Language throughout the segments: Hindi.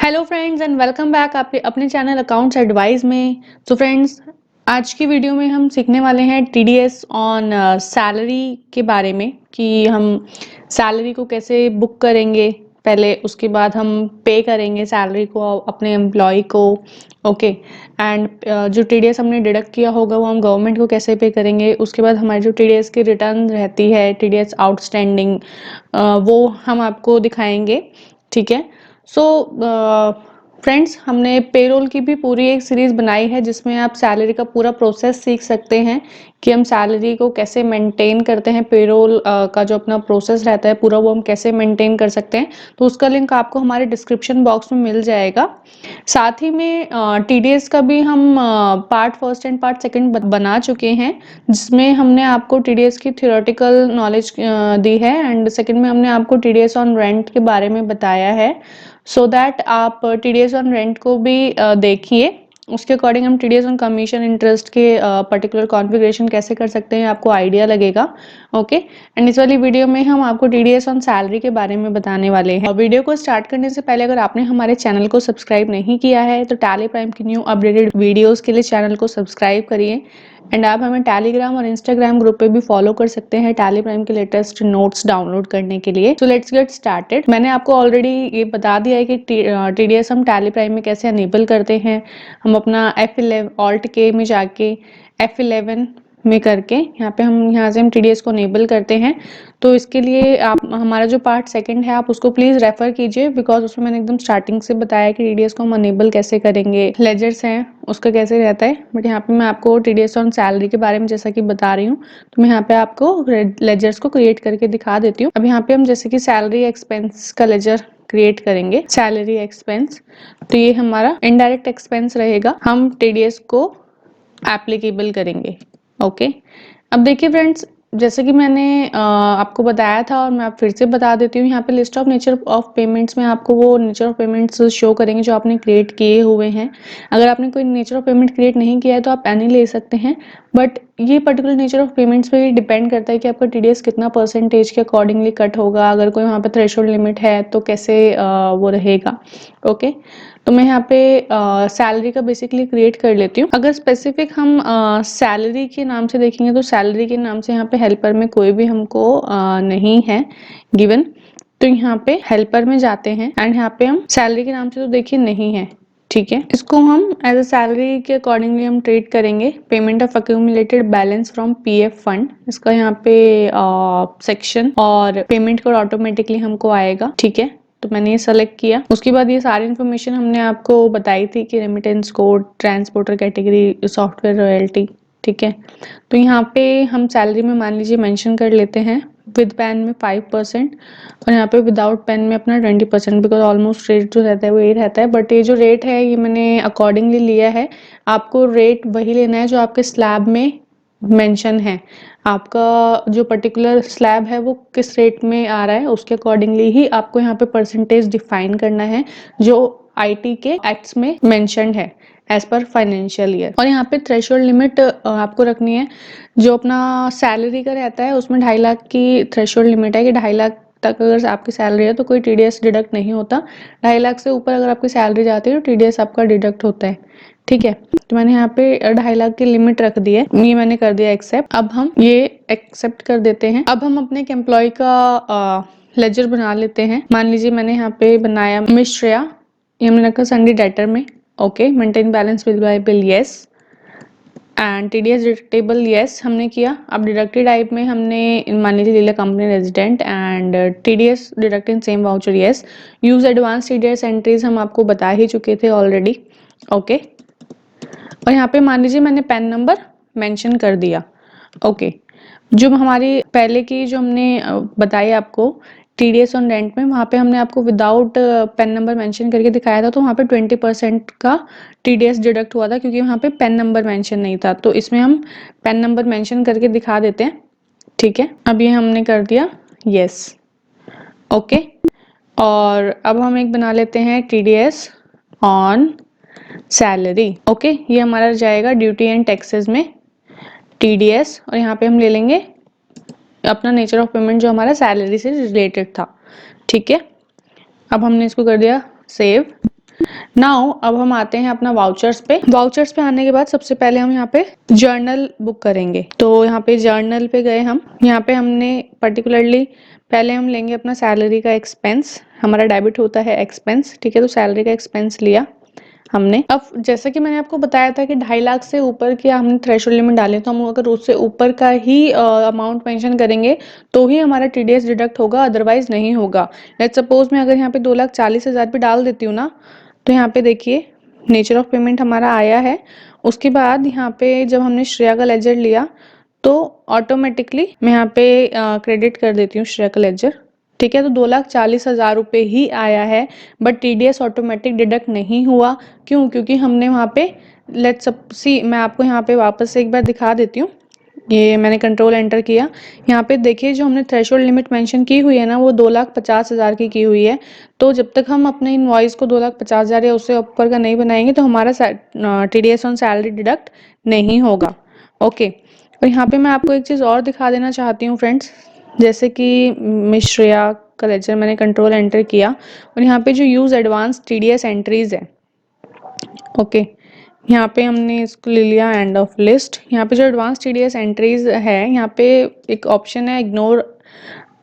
Hello friends and welcome back आपके अपने चैनल अकाउंट्स एडवाइस में। तो फ्रेंड्स, आज की वीडियो में हम सीखने वाले हैं टीडीएस ऑन सैलरी के बारे में कि हम सैलरी को कैसे बुक करेंगे पहले, उसके बाद हम पे करेंगे सैलरी को अपने एम्प्लॉय को। ओके। एंड जो टीडीएस हमने डिडक्ट किया होगा वो हम गवर्नमेंट को कैसे पे करेंगे। उसके बाद हमारी जो टीडीएस की रिटर्न रहती है, टीडीएस आउटस्टैंडिंग, वो हम आपको दिखाएंगे। ठीक है। सो फ्रेंड्स, हमने पेरोल की भी पूरी एक सीरीज बनाई है जिसमें आप सैलरी का पूरा प्रोसेस सीख सकते हैं कि हम सैलरी को कैसे मेंटेन करते हैं। पेरोल का जो अपना प्रोसेस रहता है पूरा, वो हम कैसे मेंटेन कर सकते हैं। तो उसका लिंक आपको हमारे डिस्क्रिप्शन बॉक्स में मिल जाएगा। साथ ही में टीडीएस का भी हम part first and part second बना चुके हैं, जिसमें हमने आपको टीडीएस की थ्योरेटिकल नॉलेज दी है एंड सेकंड में हमने आपको टीडीएस ऑन रेंट के बारे में बताया है, सो दैट आप टीडीएस ऑन रेंट को भी देखिए। उसके अकॉर्डिंग हम टीडीएस ऑन कमीशन इंटरेस्ट के पर्टिकुलर कॉन्फ़िगरेशन कैसे कर सकते हैं, आपको आइडिया लगेगा। ओके। एंड इस वाली वीडियो में हम आपको टीडीएस ऑन सैलरी के बारे में बताने वाले हैं। और वीडियो को स्टार्ट करने से पहले अगर आपने हमारे चैनल को सब्सक्राइब नहीं किया है तो टैली प्राइम की न्यू अपडेटेड वीडियोस के लिए चैनल को सब्सक्राइब करिए। एंड आप हमें टेलीग्राम और इंस्टाग्राम ग्रुप पे भी फॉलो कर सकते हैं टैली प्राइम के लेटेस्ट नोट्स डाउनलोड करने के लिए। So let's get started. मैंने आपको ऑलरेडी ये बता दिया है कि टीडीएस हम टैली प्राइम में कैसे अनेबल करते हैं। हम अपना F11 ऑल्ट के में जाके F11 में करके यहाँ से हम टीडीएस को अनेबल करते हैं। तो इसके लिए आप हमारा जो पार्ट सेकंड है आप उसको प्लीज रेफर कीजिए, बिकॉज उसमें मैंने एकदम स्टार्टिंग से बताया कि टीडीएस को हम अनेबल कैसे करेंगे, लेजर्स हैं उसका कैसे रहता है। बट यहाँ पे मैं आपको टीडीएस ऑन सैलरी के बारे में जैसा कि बता रही हूँ, तो मैं यहाँ पे आपको लेजर्स को क्रिएट करके दिखा देती हूँ। अब यहाँ पे हम जैसे कि सैलरी एक्सपेंस का लेजर क्रिएट करेंगे, सैलरी एक्सपेंस। तो ये हमारा इनडायरेक्ट एक्सपेंस रहेगा, हम टीडीएस को एप्लीकेबल करेंगे। ओके। अब देखिए फ्रेंड्स, जैसे कि मैंने आपको बताया था और मैं आप फिर से बता देती हूँ, यहाँ पे list of nature of payments में आपको वो नेचर ऑफ पेमेंट्स शो करेंगे जो आपने क्रिएट किए हुए हैं। अगर आपने कोई नेचर ऑफ पेमेंट क्रिएट नहीं किया है तो आप एनी ले सकते हैं, बट ये पर्टिकुलर नेचर ऑफ पेमेंट्स पे डिपेंड करता है कि आपका टीडीएस कितना परसेंटेज के अकॉर्डिंगली कट होगा। अगर कोई वहाँ पे थ्रेशोल्ड लिमिट है तो कैसे वो रहेगा। ओके। तो मैं यहाँ पे सैलरी का बेसिकली क्रिएट कर लेती हूँ। अगर स्पेसिफिक हम सैलरी के नाम से देखेंगे तो सैलरी के नाम से यहाँ पे हेल्पर में कोई भी हमको नहीं है गिवन। तो यहाँ पे हेल्पर में जाते हैं एंड यहाँ पे हम सैलरी के नाम से तो देखिए नहीं है। ठीक है, इसको हम एज अ सैलरी के अकॉर्डिंगली हम ट्रीट करेंगे। Payment of accumulated balance from PF fund, इसका यहाँ पे सेक्शन और पेमेंट कोड ऑटोमेटिकली हमको आएगा। ठीक है, तो मैंने ये सेलेक्ट किया। उसके बाद ये सारी इन्फॉर्मेशन हमने आपको बताई थी कि remittance code, transporter category, software royalty. ठीक है, तो यहाँ पे हम सैलरी में मान लीजिए मेंशन कर लेते हैं विद पेन में 5% और यहाँ पे विदाउट पेन में अपना 20%, बिकॉज ऑलमोस्ट रेट जो रहता है वो ये रहता है। बट ये जो रेट है ये मैंने अकॉर्डिंगली लिया है। आपको रेट वही लेना है जो आपके स्लैब में मेंशन है। आपका जो पर्टिकुलर स्लैब है वो किस रेट में आ रहा है उसके अकॉर्डिंगली ही आपको यहाँ पे परसेंटेज डिफाइन करना है जो आईटी के एक्ट्स में मेंशन्ड है एज पर फाइनेंशियल ईयर। और यहाँ पे थ्रेशोल्ड लिमिट आपको रखनी है। जो अपना सैलरी का रहता है उसमें 2.5 लाख की थ्रेशोल्ड लिमिट है कि 2.5 लाख तक अगर आपकी सैलरी है तो कोई टीडीएस डिडक्ट नहीं होता। 2.5 लाख से ऊपर अगर आपकी सैलरी जाती है तो टीडीएस आपका डिडक्ट होता है। ठीक है, तो मैंने यहाँ पे 2.5 लाख की लिमिट रख दी है, ये मैंने कर दिया एक्सेप्ट। अब हम ये एक्सेप्ट कर देते हैं। अब हम अपने एक एम्प्लॉय का लेजर बना लेते हैं। मान लीजिए मैंने यहाँ पे बनाया मिस श्रेया, ये हमने रखा संडे डेटर में। Okay, maintain balance bill bye bill, yes. And TDS deductible, yes हमने किया। अब डिडक्टेड टाइप में हमने मान लीजिए ले लिया company resident and TDS deducting same voucher, yes. Use advance TDS entries हम आपको बता ही चुके थे ऑलरेडी। ओके, और यहाँ पे मान लीजिए मैंने पैन नंबर मेंशन कर दिया। ओके, जो हमारी पहले की जो हमने बताई आपको टीडीएस ऑन रेंट में, वहाँ पे हमने आपको विदाउट पेन नंबर मेंशन करके दिखाया था, तो वहाँ पे 20% का टीडीएस डिडक्ट हुआ था क्योंकि वहाँ पे पेन नंबर मेंशन नहीं था। तो इसमें हम पेन नंबर मेंशन करके दिखा देते हैं। ठीक है, अब ये हमने कर दिया यस। ओके, और अब हम एक बना लेते हैं टीडीएस ऑन सैलरी। ओके, ये हमारा जाएगा ड्यूटी एंड टैक्सेस में टीडीएस, और यहाँ पे हम ले लेंगे अपना नेचर ऑफ पेमेंट जो हमारा सैलरी से रिलेटेड था। ठीक है, अब हमने इसको कर दिया सेव। नाउ अब हम आते हैं अपना वाउचर्स पे। वाउचर्स पे आने के बाद सबसे पहले हम यहाँ पे जर्नल बुक करेंगे। तो यहाँ पे जर्नल पे गए हम, यहाँ पे हमने पर्टिकुलरली पहले हम लेंगे अपना सैलरी का एक्सपेंस, हमारा डेबिट होता है एक्सपेंस, ठीक है। तो सैलरी का एक्सपेंस लिया हमने। अब जैसा कि मैंने आपको बताया था कि 2.5 लाख से ऊपर की हमने थ्रेशोल्ड लिमिट डाली, तो हम अगर उससे ऊपर का ही अमाउंट मेंशन करेंगे तो ही हमारा टीडीएस डिडक्ट होगा, अदरवाइज नहीं होगा। लेट्स सपोज मैं अगर यहाँ पे 2,40,000 भी डाल देती हूँ ना, तो यहाँ पे देखिए नेचर ऑफ पेमेंट हमारा आया है। उसके बाद यहाँ पे जब हमने श्रेया का लेजर लिया तो ऑटोमेटिकली मैं यहाँ पे क्रेडिट कर देती हूँ श्रेया का लेजर, ठीक है। तो 2,40,000 रुपये ही आया है, बट टीडीएस ऑटोमेटिक डिडक्ट नहीं हुआ। क्यों? क्योंकि हमने वहाँ पे लेट्स सी, मैं आपको यहाँ पे वापस से एक बार दिखा देती हूँ। ये मैंने कंट्रोल एंटर किया, यहाँ पे देखिए जो हमने थ्रेशोल्ड लिमिट मेंशन की हुई है ना, वो 2,50,000 की हुई है। तो जब तक हम अपने इनवॉइस को 2,50,000 या उससे ऊपर का नहीं बनाएंगे तो हमारा टीडीएस ऑन सैलरी डिडक्ट नहीं होगा। ओके। और यहाँ पे मैं आपको एक चीज़ और दिखा देना चाहती हूँ फ्रेंड्स, जैसे कि मिस श्रेया का लेक्चर मैंने कंट्रोल एंटर किया और यहाँ पे जो यूज़ एडवांस टीडीएस एंट्रीज है, ओके, यहाँ पे हमने इसको ले लिया एंड ऑफ लिस्ट। यहाँ पे जो एडवांस टीडीएस एंट्रीज है, यहाँ पे एक ऑप्शन है ignore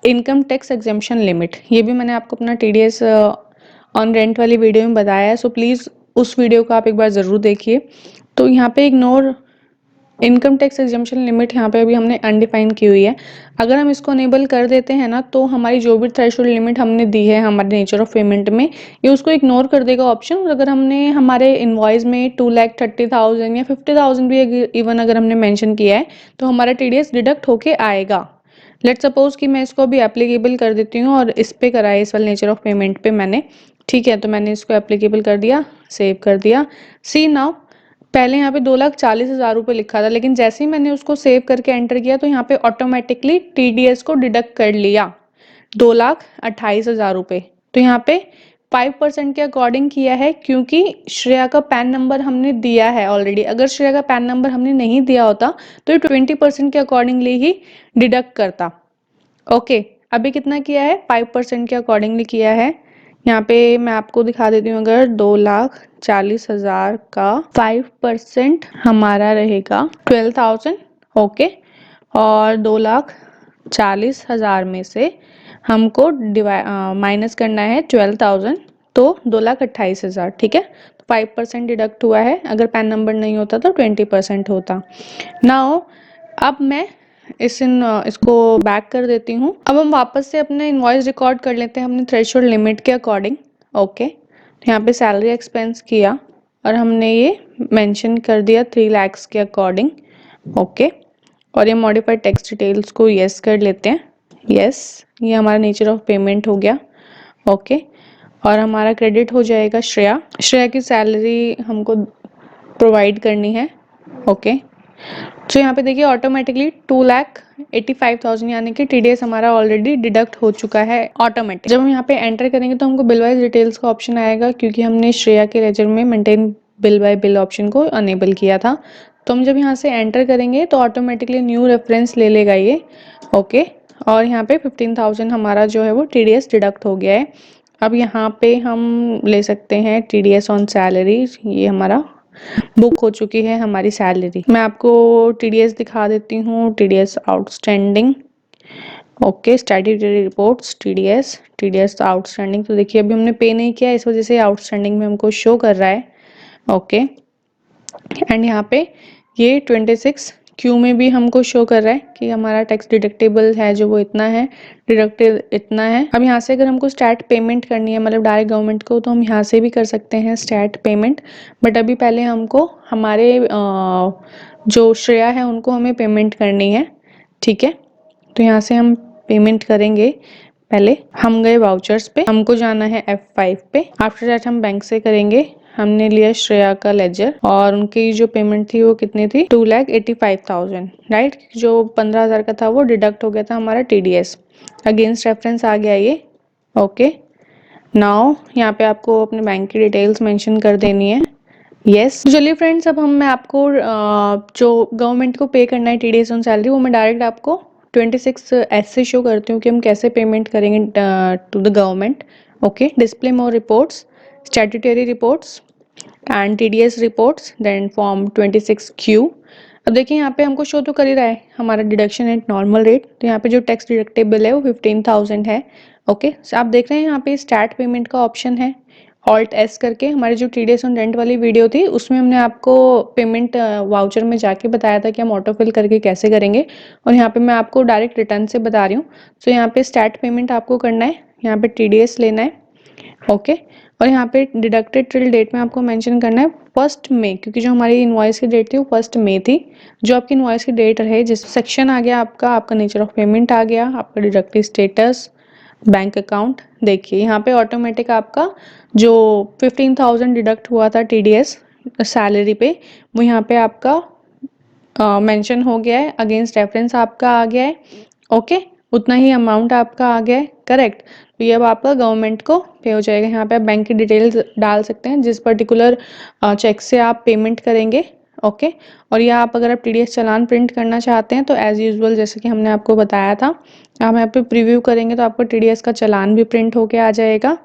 income tax exemption limit. ये भी मैंने आपको अपना टीडीएस ऑन रेंट वाली वीडियो में बताया है, सो प्लीज़ उस वीडियो को आप एक बार ज़रूर देखिए। तो यहाँ पे ignore income tax exemption limit यहाँ पे अभी हमने अनडिफाइन की हुई है। अगर हम इसको अनेबल कर देते हैं ना, तो हमारी जो भी थ्रेशोल्ड लिमिट हमने दी है हमारे नेचर ऑफ पेमेंट में, ये उसको इग्नोर कर देगा ऑप्शन। और अगर हमने हमारे इनवॉइस में 2,30,000 या 50,000 भी इवन अगर हमने मेंशन किया है तो हमारा टीडीएस डिडक्ट होके आएगा। लेट सपोज कि मैं इसको अभी एप्लीकेबल कर देती हूँ और इस पे कराया, इस वाले नेचर ऑफ पेमेंट पे मैंने, ठीक है। तो मैंने इसको एप्लीकेबल कर दिया, सेव कर दिया। सी नाउ, पहले यहाँ पे 2,40,000 रुपये लिखा था, लेकिन जैसे ही मैंने उसको सेव करके एंटर किया तो यहाँ पे ऑटोमेटिकली टीडीएस को डिडक्ट कर लिया 2,28,000 रुपये। तो यहाँ पे 5% के अकॉर्डिंग किया है, क्योंकि श्रेया का पैन नंबर हमने दिया है ऑलरेडी। अगर श्रेया का पैन नंबर हमने नहीं दिया होता तो ये 20% के अकॉर्डिंगली ही डिडक्ट करता। ओके, अभी कितना किया है? 5% के अकॉर्डिंगली किया है। यहाँ पे मैं आपको दिखा देती हूँ, अगर 2,40,000 का 5% हमारा रहेगा 12,000, ओके। और 2,40,000 में से हमको माइनस करना है 12,000, तो 2,28,000, ठीक है। तो 5% डिडक्ट हुआ है, अगर पैन नंबर नहीं होता तो 20% होता। नाउ अब मैं इसको बैक कर देती हूँ। अब हम वापस से अपने इनवॉइस रिकॉर्ड कर लेते हैं अपने थ्रेशोल्ड लिमिट के अकॉर्डिंग। ओके, तो यहाँ पे सैलरी एक्सपेंस किया और हमने ये मेंशन कर दिया 3 लाख के अकॉर्डिंग। ओके, और ये मॉडिफाइड टेक्स्ट डिटेल्स को यस कर लेते हैं। यस, ये हमारा नेचर ऑफ पेमेंट हो गया। ओके, और हमारा क्रेडिट हो जाएगा श्रेया की सैलरी हमको प्रोवाइड करनी है। ओके, तो यहाँ पे देखिए ऑटोमेटिकली 2,85,000 यानी कि टीडीएस हमारा ऑलरेडी डिडक्ट हो चुका है ऑटोमेटिक। जब हम यहाँ पे एंटर करेंगे तो हमको बिल वाइज डिटेल्स का ऑप्शन आएगा, क्योंकि हमने श्रेया के लेजर में maintain bill bye bill option को अनेबल किया था। तो हम जब यहाँ से एंटर करेंगे तो ऑटोमेटिकली न्यू रेफरेंस ले लेगा ये। ओके, और यहाँ पे 15,000 हमारा जो है वो टीडीएस डिडक्ट हो गया है। अब यहाँ पे हम ले सकते हैं टीडीएस ऑन सैलरी, ये हमारा बुक हो चुकी है हमारी सैलरी। मैं आपको टीडीएस दिखा देती हूँ, TDS outstanding. Okay, statutory reports TDS outstanding. तो देखिए अभी हमने पे नहीं किया, इस वजह से आउटस्टैंडिंग में हमको शो कर रहा है। ओके, एंड यहाँ पे ये 26 क्यू में भी हमको शो कर रहा है कि हमारा टैक्स डिडक्टेबल है जो वो इतना है, डिडक्टेड इतना है। अब यहाँ से अगर हमको स्टैट पेमेंट करनी है, मतलब डायरेक्ट गवर्नमेंट को, तो हम यहाँ से भी कर सकते हैं स्टैट पेमेंट। बट अभी पहले हमको हमारे जो श्रेया है उनको हमें पेमेंट करनी है, ठीक है। तो यहाँ से हम पेमेंट करेंगे। पहले हम गए वाउचर्स पे, हमको जाना है F5 पे। आफ्टर दैट हम बैंक से करेंगे। हमने लिया श्रेया का लेजर और उनकी जो पेमेंट थी वो कितनी थी? 2,85,000, राइट। जो 15,000 का था वो डिडक्ट हो गया था हमारा टीडीएस। अगेंस्ट रेफरेंस आ गया ये। ओके, नाउ यहाँ पे आपको अपने बैंक की डिटेल्स मेंशन कर देनी है। यस, चलिए फ्रेंड्स, अब मैं आपको जो गवर्नमेंट को पे करना है टीडीएस ऑन सैलरी, वो मैं डायरेक्ट आपको 26 ऐसे शो करती हूँ कि हम कैसे पेमेंट करेंगे to the government. Okay, display more reports, statutory reports and TDS reports, then form 26Q। अब देखिए यहाँ पे हमको शो तो कर ही रहा है हमारा डिडक्शन एट नॉर्मल रेट, तो यहाँ पे जो टैक्स डिडक्टेबल है वो 15,000 है। ओके, आप देख रहे हैं यहाँ पे स्टार्ट पेमेंट का ऑप्शन है, ऑल्ट एस करके। हमारी जो टीडीएस ऑन रेंट वाली वीडियो थी उसमें हमने आपको पेमेंट वाउचर में जाके बताया था कि हम ऑटो फिल करके कैसे करेंगे, और यहाँ पे मैं आपको डायरेक्ट रिटर्न से बता रही हूँ। तो यहाँ पे स्टार्ट पेमेंट आपको करना है, यहाँ पे टीडीएस लेना है। ओके, और यहाँ पे डिडक्टेड टिल डेट में आपको मेंशन करना है 1 मई, क्योंकि जो हमारी इनवॉइस की डेट थी वो 1 मई थी। जो आपकी इनवॉइस की डेट है, जिस सेक्शन आ गया आपका नेचर ऑफ पेमेंट आ गया, आपका डिडक्टिव स्टेटस, बैंक अकाउंट। देखिए यहाँ पे ऑटोमेटिक आपका जो 15,000 डिडक्ट हुआ था टीडीएस सैलरी पे, वो यहाँ पे आपका मेंशन हो गया है, अगेंस्ट रेफरेंस आपका आ गया है। ओके, उतना ही अमाउंट आपका आ गया है, करेक्ट। तो ये अब आपका गवर्नमेंट को पे हो जाएगा। यहाँ पे आप बैंक की डिटेल्स डाल सकते हैं जिस पर्टिकुलर चेक से आप पेमेंट करेंगे। ओके, और या आप अगर आप टीडीएस चालान प्रिंट करना चाहते हैं तो एज यूजुअल जैसे कि हमने आपको बताया था, आप यहाँ पे प्रीव्यू करेंगे तो आपको टीडीएस का चालान भी प्रिंट होके आ जाएगा,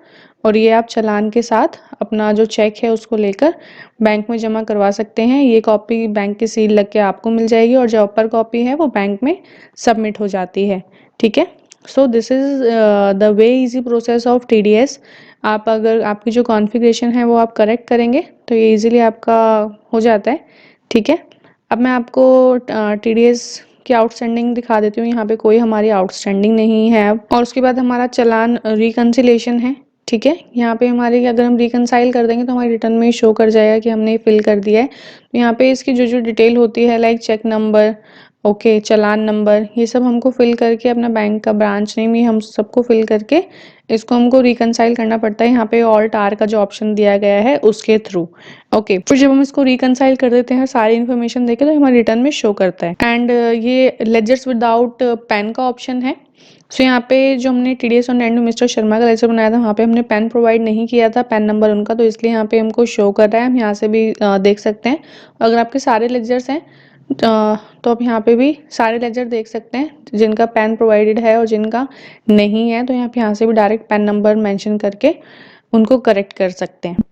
और ये आप चालान के साथ अपना जो चेक है उसको लेकर बैंक में जमा करवा सकते हैं। ये कॉपी बैंक की सील लग के आपको मिल जाएगी, और जो अपर कॉपी है वो बैंक में सबमिट हो जाती है। ठीक है, so this is the way easy process of TDS. आप अगर आपकी जो कॉन्फ़िगरेशन है वो आप करेक्ट करेंगे तो ये इजीली आपका हो जाता है। ठीक है, अब मैं आपको टीडीएस की आउटस्टैंडिंग दिखा देती हूँ। यहाँ पे कोई हमारी आउटस्टैंडिंग नहीं है अब। और उसके बाद हमारा चालान रिकन्सिलेशन है। ठीक है, यहाँ पे हमारे अगर हम रिकनसाइल कर देंगे तो हमारे रिटर्न में शो कर जाएगा कि हमने फिल कर दिया है। तो यहाँ पे इसकी जो जो डिटेल होती है लाइक चेक नंबर, ओके, चालान नंबर, ये सब हमको फिल करके अपना बैंक का ब्रांच नेम, ये हम सबको फिल करके इसको हमको रिकनसाइल करना पड़ता है। यहाँ पे ऑल्ट आर का जो ऑप्शन दिया गया है उसके थ्रू। ओके, फिर जब हम इसको रिकनसाइल कर देते हैं सारी इन्फॉर्मेशन देके तो हमारे रिटर्न में शो करता है। एंड ये लेजर्स विदाउट पेन का ऑप्शन है। सो यहाँ पे जो हमने TDS on rent mister Sharma का लेजर बनाया था वहाँ पे हमने पेन प्रोवाइड नहीं किया था, पेन नंबर उनका, तो इसलिए यहाँ पे हमको शो कर रहा है। हम यहाँ से भी देख सकते हैं। अगर आपके सारे लेजर्स हैं तो आप यहाँ पे भी सारे लेजर देख सकते हैं जिनका पेन प्रोवाइडेड है, और जिनका नहीं है तो यहाँ से भी डायरेक्ट पेन नंबर मेंशन करके उनको करेक्ट कर सकते हैं।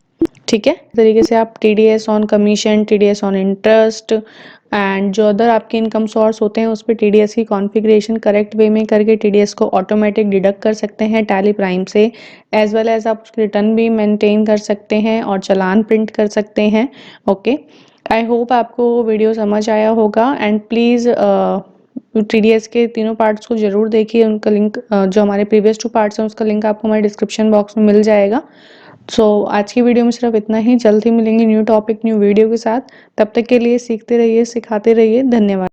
ठीक है, इस तरीके से आप TDS on commission, TDS on interest and जो अदर आपके इनकम सोर्स होते हैं उस पर टीडीएस की कॉन्फ़िगरेशन करेक्ट वे में करके टीडीएस को ऑटोमेटिक डिडक्ट कर सकते हैं टैली प्राइम से, एज वेल एज आप उसकी रिटर्न भी मेंटेन कर सकते हैं और चालान प्रिंट कर सकते हैं। ओके, आई होप आपको वीडियो समझ आया होगा, एंड प्लीज़ टीडीएस के तीनों पार्ट्स को जरूर देखिए। उनका लिंक जो हमारे प्रीवियस 2 पार्ट्स हैं उसका लिंक आपको हमारे डिस्क्रिप्शन बॉक्स में मिल जाएगा। आज की वीडियो में सिर्फ इतना ही। जल्द ही मिलेंगे न्यू टॉपिक न्यू वीडियो के साथ। तब तक के लिए सीखते रहिए, सिखाते रहिए। धन्यवाद।